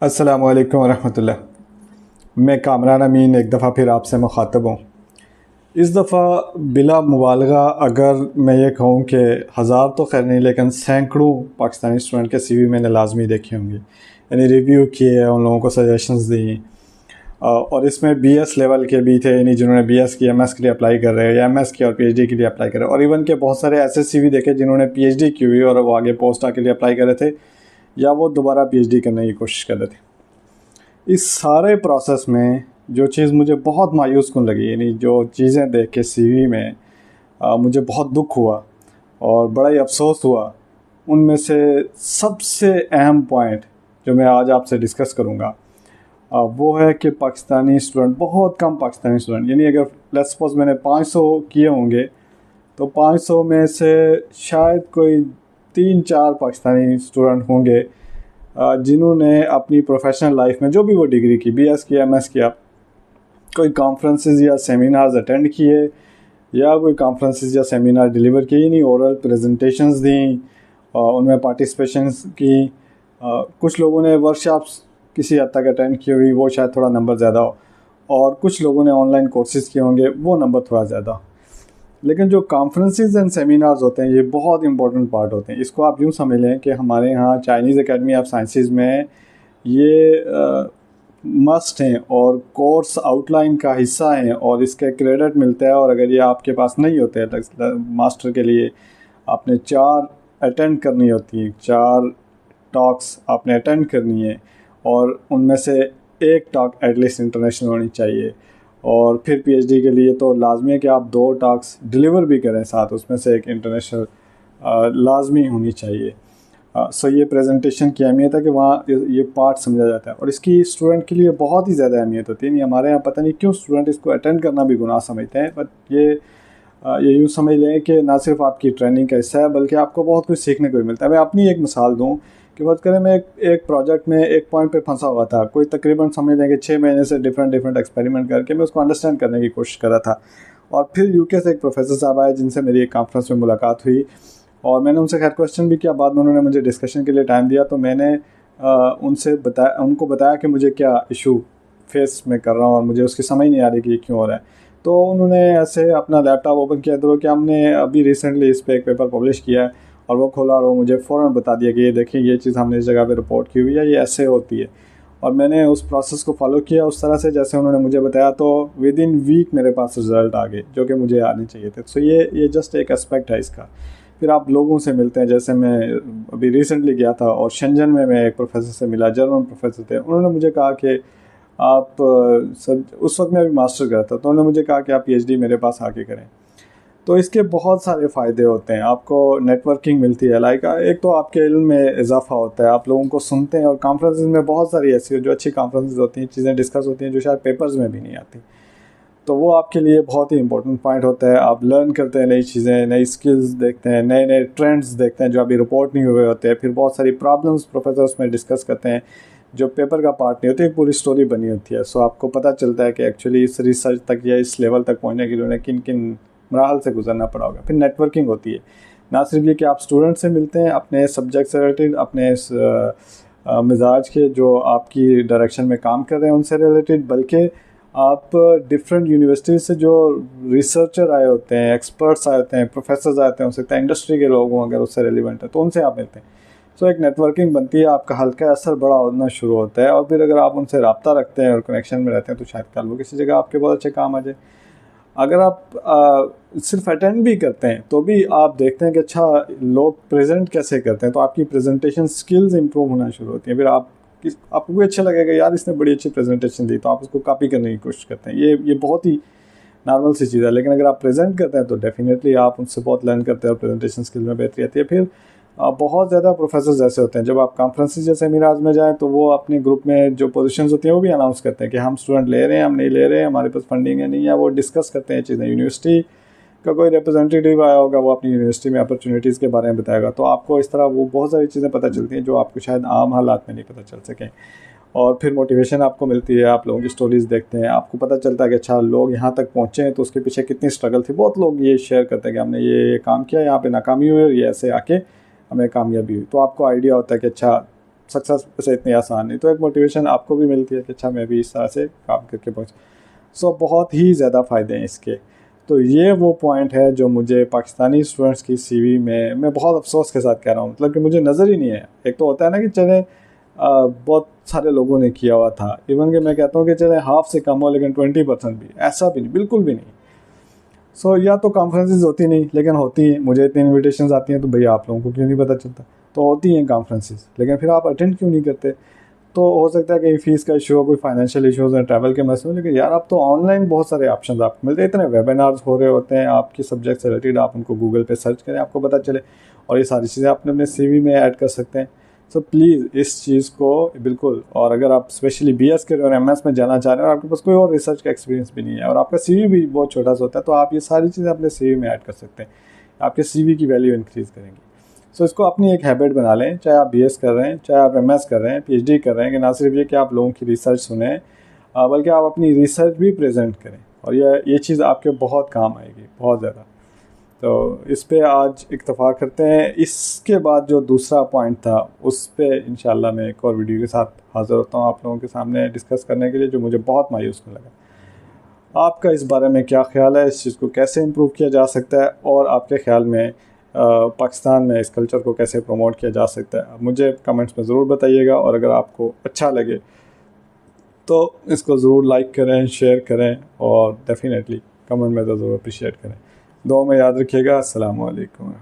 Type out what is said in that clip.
अस्सलामु अलैकुम वरहमतुल्लाह। मैं कामरान अमीन एक दफ़ा फिर आपसे मुखातब हूँ। इस दफ़ा बिला मुबालगा अगर मैं ये कहूँ कि हज़ार तो खैर नहीं लेकिन सैकड़ों पाकिस्तानी स्टूडेंट के सीवी मैंने लाजमी देखे होंगे, यानी रिव्यू किए, उन लोगों को सजेशंस दी। और इसमें बीएस लेवल के भी थे, यानी जिन्होंने बीएस की एमएस के लिए अप्लाई कर रहे हैं या एमएस की और पीएचडी के लिए अप्लाई कर रहे हैं, और इवन के बहुत सारे ऐसे सीवी देखे जिन्होंने पीएचडी की हुई और वो आगे पोस्ट के लिए अप्लाई कर रहे थे या वो दोबारा पीएचडी करने की कोशिश कर रहे थे। इस सारे प्रोसेस में जो चीज़ मुझे बहुत मायूस कन लगी, यानी जो चीज़ें देख के सीवी में मुझे बहुत दुख हुआ और बड़ा ही अफसोस हुआ, उनमें से सबसे अहम पॉइंट जो मैं आज आपसे डिस्कस करूँगा वो है कि पाकिस्तानी स्टूडेंट, बहुत कम पाकिस्तानी स्टूडेंट, यानी अगर लेट्स सपोज मैंने 500 किए होंगे तो 500 में से शायद कोई 3-4 पाकिस्तानी स्टूडेंट होंगे जिन्होंने अपनी प्रोफेशनल लाइफ में जो भी वो डिग्री की, बीएस किया, एमएस किया, कोई कॉन्फ्रेंसेस या सेमिनार्स अटेंड किए या कोई कॉन्फ्रेंसेस या सेमिनार डिलीवर किए, नहीं ओरल प्रेजेंटेशंस दी, उनमें पार्टिसिपेशंस की। कुछ लोगों ने वर्कशॉप्स किसी हद तक अटेंड की हुई, वो शायद थोड़ा नंबर ज़्यादा हो, और कुछ लोगों ने ऑनलाइन कोर्सेज़ किए होंगे, वो नंबर थोड़ा ज़्यादा हो। लेकिन जो कॉन्फ्रेंसेस एंड सेमिनार्स होते हैं ये बहुत इंपॉर्टेंट पार्ट होते हैं। इसको आप यूँ समझ लें कि हमारे यहाँ चाइनीज़ एकेडमी ऑफ साइंसेस में ये मस्ट हैं और कोर्स आउटलाइन का हिस्सा हैं और इसके क्रेडिट मिलता है। और अगर ये आपके पास नहीं होते हैं मास्टर के लिए, आपने 4 अटेंड करनी होती हैं, 4 टॉक्स आपने अटेंड करनी है और उनमें से एक टॉक एटलीस्ट इंटरनेशनल होनी चाहिए। और फिर पीएचडी के लिए तो लाजमी है कि आप 2 टॉक्स डिलीवर भी करें साथ, उसमें से एक इंटरनेशनल लाजमी होनी चाहिए। सो ये प्रेजेंटेशन की अहमियत है कि वहाँ ये पार्ट समझा जाता है और इसकी स्टूडेंट के लिए बहुत ही ज़्यादा अहमियत होती है। नहीं, हमारे यहाँ पता नहीं क्यों स्टूडेंट इसको अटेंड करना भी गुनाह समझते हैं, बट ये यूँ समझ लें कि ना सिर्फ आपकी ट्रेनिंग का हिस्सा है बल्कि आपको बहुत कुछ सीखने को भी मिलता है। मैं अपनी एक मिसाल दूँ कि बात करें, मैं एक प्रोजेक्ट में एक पॉइंट पे फंसा हुआ था, कोई तकरीबन समझ लें कि 6 महीने से डिफरेंट एक्सपेरिमेंट करके मैं उसको अंडरस्टैंड करने की कोशिश कर रहा था। और फिर यूके से एक प्रोफेसर साहब आए जिनसे मेरी एक कॉन्फ्रेंस में मुलाकात हुई और मैंने उनसे खैर क्वेश्चन भी किया। बाद में उन्होंने मुझे डिस्कशन के लिए टाइम दिया तो मैंने उनको बताया कि मुझे क्या इशू फेस में कर रहा हूँ और मुझे उसकी समझ नहीं आ रही कि ये क्यों हो रहा है। तो उन्होंने ऐसे अपना लैपटॉप ओपन किया तो कि हमने अभी रिसेंटली इस पर एक पेपर पब्लिश किया है, और वो खोला और वो मुझे फ़ौरन बता दिया कि ये देखिए ये चीज़ हमने इस जगह पे रिपोर्ट की हुई है, ये ऐसे होती है। और मैंने उस प्रोसेस को फॉलो किया उस तरह से जैसे उन्होंने मुझे बताया, तो विद इन वीक मेरे पास रिज़ल्ट आ गए जो कि मुझे आने चाहिए थे। सो ये जस्ट एक एस्पेक्ट है इसका। फिर आप लोगों से मिलते हैं, जैसे मैं अभी रिसेंटली गया था और शेंजन में मैं एक प्रोफेसर से मिला, जर्मन प्रोफेसर थे। उन्होंने मुझे कहा कि आप सर, उस वक्त मैं अभी मास्टर कर रहा था, तो उन्होंने मुझे कहा कि आप पीएचडी मेरे पास आके करें। तो इसके बहुत सारे फ़ायदे होते हैं, आपको नेटवर्किंग मिलती है, लाइक एक तो आपके इल्म में इजाफा होता है, आप लोगों को सुनते हैं। और कॉन्फ्रेंसेस में बहुत सारी ऐसी जो अच्छी कॉन्फ्रेंसेस होती हैं, चीज़ें डिस्कस होती हैं जो शायद पेपर्स में भी नहीं आती, तो वो आपके लिए बहुत ही इंपॉर्टेंट पॉइंट होता है। आप लर्न करते हैं नई चीज़ें, नई स्किल्स देखते हैं, नए नए ट्रेंड्स देखते हैं जो अभी रिपोर्ट नहीं हुए होते हैं। फिर बहुत सारी प्रॉब्लम्स प्रोफेसर उसमें डिस्कस करते हैं जो पेपर का पार्ट नहीं होती, एक पूरी स्टोरी बनी होती है। सो आपको पता चलता है कि एक्चुअली इस रिसर्च तक या इस लेवल तक पहुँचने के लिए उन्हें किन किन मराहल से गुजरना पड़ा होगा। फिर नेटवर्किंग होती है, ना सिर्फ ये कि आप स्टूडेंट से मिलते हैं अपने सब्जेक्ट से रिलेटेड, अपने इस मिजाज के जो आपकी डायरेक्शन में काम कर रहे हैं उनसे रिलेटेड, बल्कि आप डिफरेंट यूनिवर्सिटीज़ से जो रिसर्चर आए होते हैं, एक्सपर्ट्स आए होते हैं, प्रोफेसर्स आए होते हैं, हो सकता है इंडस्ट्री के लोग हों अगर उससे रिलेवेंट है, तो उनसे आप मिलते हैं। सो एक नेटवर्किंग बनती है, आपका हल्का असर बड़ा होना शुरू होता है। और फिर अगर आप उनसे रब्ता रखते हैं और कनेक्शन में रहते हैं तो शायद कल वो किसी जगह आपके बहुत अच्छे काम आ जाए। अगर आप सिर्फ अटेंड भी करते हैं तो भी आप देखते हैं कि अच्छा लोग प्रेजेंट कैसे करते हैं, तो आपकी प्रेजेंटेशन स्किल्स इंप्रूव होना शुरू होती हैं। फिर आपको भी अच्छा लगेगा, यार इसने बड़ी अच्छी प्रेजेंटेशन दी, तो आप उसको कॉपी करने की कोशिश करते हैं। ये बहुत ही नॉर्मल सी चीज़ है। लेकिन अगर आप प्रेजेंट करते हैं तो डेफिनेटली आप उनसे बहुत लर्न करते हैं और प्रेजेंटेशन स्किल में बेहतरी आती है। फिर बहुत ज़्यादा प्रोफेसर ऐसे होते हैं, जब आप कॉन्फ्रेंसेस या सेमिनार्स में जाएं तो वो अपने ग्रुप में जो पोजीशंस होती हैं वो भी अनाउंस करते हैं कि हम स्टूडेंट ले रहे हैं, हम नहीं ले रहे हैं, हमारे पास फंडिंग है नहीं है। वो डिस्कस करते हैं चीज़ें। यूनिवर्सिटी का कोई रिप्रेजेंटेटिव आया होगा, वो अपनी यूनिवर्सिटी में अपॉर्चुनिटीज़ के बारे में बताएगा, तो आपको इस तरह वो बहुत सारी चीज़ें पता चलती हैं जो आपको शायद आम हालात में नहीं पता चल सकें। और फिर मोटिवेशन आपको मिलती है, आप लोगों की स्टोरीज़ देखते हैं, आपको पता चलता है कि अच्छा लोग यहाँ तक पहुँचे हैं तो उसके पीछे कितनी स्ट्रगल थी। बहुत लोग ये शेयर करते हैं कि हमने ये काम किया, यहाँ पे नाकामी हुई और ये ऐसे आके हमें कामयाबी हुई। तो आपको आइडिया होता है कि अच्छा सक्सेस वैसे इतनी आसान नहीं, तो एक मोटिवेशन आपको भी मिलती है कि अच्छा मैं भी इस तरह से काम करके पहुँच। सो बहुत ही ज़्यादा फ़ायदे हैं इसके। तो ये वो पॉइंट है जो मुझे पाकिस्तानी स्टूडेंट्स की सीवी में मैं बहुत अफसोस के साथ कह रहा हूँ, मतलब कि मुझे नज़र ही नहीं है। एक तो होता है ना कि चले बहुत सारे लोगों ने किया हुआ था, इवन कि मैं कहता हूँ कि चले हाफ से कम हो लेकिन 20% भी, ऐसा भी नहीं, बिल्कुल भी नहीं। सो या तो कॉन्फ्रेंसेस होती नहीं लेकिन होती हैं, मुझे इतनी इन्विटेशन आती हैं तो भैया आप लोगों को क्यों नहीं पता चलता। तो होती हैं कॉन्फ्रेंसेस लेकिन फिर आप अटेंड क्यों नहीं करते। तो हो सकता है कि फ़ीस का इशू हो, कोई फाइनेंशियल इशूज़ हैं, ट्रैवल के मसले, लेकिन यार आप तो ऑनलाइन बहुत सारे ऑप्शन आपको मिलते हैं, इतने वेबिनार्स हो रहे होते हैं आपकी सब्जेक्ट से रिलेटेड, आप उनको गूगल पे सर्च करें आपको पता चले, और ये सारी चीज़ें आपने अपने सीवी में ऐड कर सकते हैं। सो प्लीज़ इस चीज़ को बिल्कुल, और अगर आप स्पेशली बीएस कर रहे हो और एमएस में जाना चाह रहे हो और आपके पास कोई और रिसर्च का एक्सपीरियंस भी नहीं है और आपका सीवी भी बहुत छोटा सा होता है, तो आप ये सारी चीज़ें अपने सीवी में ऐड कर सकते हैं, आपके सीवी की वैल्यू इंक्रीज़ करेंगी। सो इसको अपनी एक हैबिट बना लें, चाहे आप बीएस कर रहे हैं, चाहे आप एमएस कर रहे हैं, पीएचडी कर रहे हैं, कि ना सिर्फ ये कि आप लोगों की रिसर्च सुने, बल्कि आप अपनी रिसर्च भी प्रेजेंट करें, और ये चीज़ आपके बहुत काम आएगी, बहुत ज़्यादा। तो इस पे आज इत्तेफाक करते हैं। इसके बाद जो दूसरा पॉइंट था उस पे इंशाल्लाह मैं एक और वीडियो के साथ हाज़िर होता हूँ आप लोगों के सामने डिस्कस करने के लिए, जो मुझे बहुत मायूस लगा। आपका इस बारे में क्या ख्याल है, इस चीज़ को कैसे इम्प्रूव किया जा सकता है, और आपके ख्याल में पाकिस्तान में इस कल्चर को कैसे प्रमोट किया जा सकता है, मुझे कमेंट्स में ज़रूर बताइएगा। और अगर आपको अच्छा लगे तो इसको ज़रूर लाइक करें, शेयर करें, और डेफिनेटली कमेंट में तो ज़रूर अप्रिशिएट करें। दुआ में याद रखिएगा। अस्सलाम वालेकुम।